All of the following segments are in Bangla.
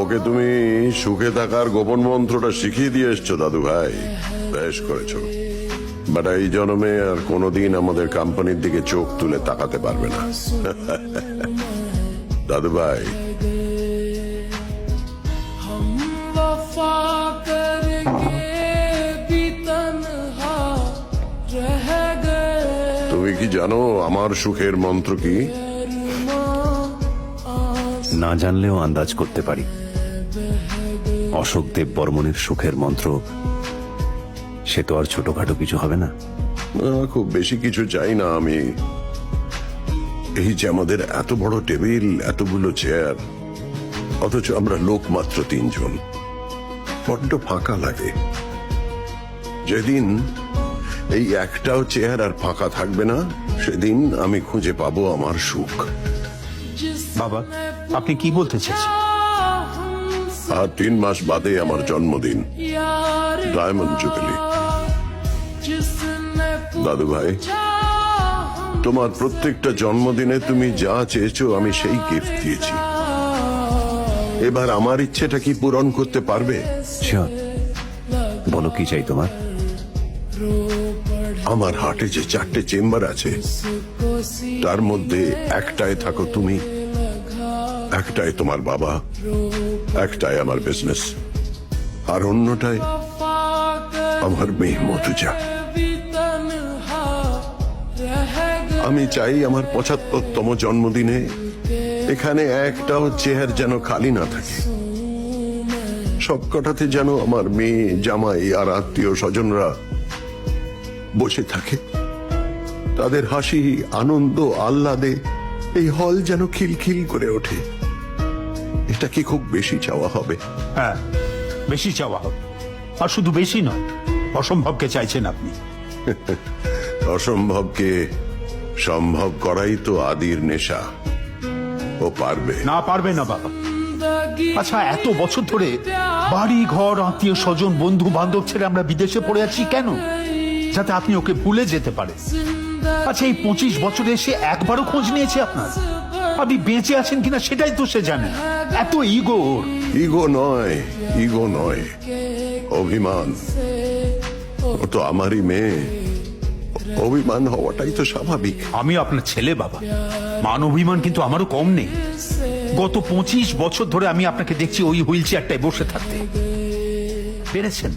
ওকে তুমি সুখে থাকার গোপন মন্ত্রটা শিখিয়ে দিয়ে এসছো দাদু ভাই, বেশ করেছো। বাট এই জন্মে আর কোনোদিন আমাদের কোম্পানির দিকে চোখ তুলে তাকাতে পারবে না। দাদু ভাই, তুমি কি জানো আমার সুখের মন্ত্র কি? না জানলেও আন্দাজ করতে পারি। অশোক দেব বর্মনের সুখের মন্ত্র, সে তো আর ছোটখাটো কিছু হবে না। খুব বেশি কিছু চাই না আমি। এই যে আমাদের এত বড় টেবিল, এতগুলো চেয়ার, অথচ আমরা লোক মাত্র 3 জন, বড্ড ফাঁকা লাগে। যেদিন এই একটাও চেয়ার আর ফাঁকা থাকবে না, সেদিন আমি খুঁজে পাবো আমার সুখ। বাবা, আপনি কি বলতে চাইছেন? আর 3 মাস বাদে আমার জন্মদিন, ডায়মন্ড জুবিলি। দাদু ভাই, তোমার প্রত্যেকটা জন্মদিনে তুমি যা চেয়েছো আমি সেই গিফট দিয়েছি। এবার আমার ইচ্ছেটা কি পূরণ করতে পারবে? শিওর, বলো কি চাই তোমার? আমার হার্টে যে 4টে চেম্বার আছে, তার মধ্যে একটায় থাকো তুমি, একটায় তোমার বাবা, একটায় আমার বিজনেস, আর অন্যটায় আমার মেয়ে মধুজা। আমি চাই আমার 75তম জন্মদিনে এখানে একটাও চেয়ার যেন খালি না থাকে। সবকটাতে যেন আমার মেয়ে, জামাই আর আত্মীয় স্বজনরা বসে থাকে। তাদের হাসি, আনন্দ, আহ্লাদে এই হল যেন খিলখিল করে ওঠে। এটা কি খুব বেশি চাওয়া হবে? হ্যাঁ, বেশি চাওয়া হবে। আর শুধু বেশি নয়, অসম্ভবকে চাইছেন আপনি। অসম্ভবকে সম্ভব করাই তো আদির নেশা। ও পারবে না, পারবে না বাবা। আচ্ছা, এত বছর ধরে বাড়ি ঘর, আত্মীয় স্বজন, বন্ধু বান্ধব ছেড়ে আমরা বিদেশে পড়ে আছি কেন? যাতে আপনি ওকে ভুলে যেতে পারেন। আচ্ছা, এই 25 বছরে এসে একবারও খোঁজ নিয়েছে আপনার? আপনি বেঁচে আছেন কিনা সেটাই তো সে জানে। এত ইগো। ইগো নয়, ইগো নয়, অভিমান। ও তো আমারই মেয়ে, অভিমান হওয়াটাই তো স্বাভাবিক। আমি আপনার ছেলে বাবা, মান অভিমান কিন্তু আমারও কম নেই। গত 25 বছর ধরে আমি আপনাকে দেখছি ওই হুইল চেয়ারটায় বসে থাকতে। পেরেছেন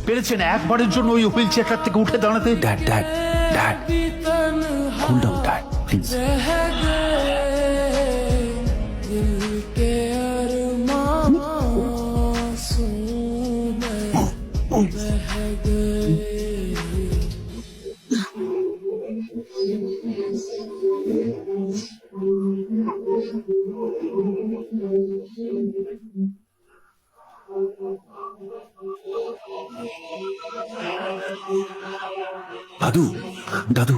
পেরেছেন একবারের জন্য ওই হুইল চেয়ারটার থেকে উঠে দাঁড়াতে? Dad, dad, dad, cool down dad, please. দাদু, দাদু,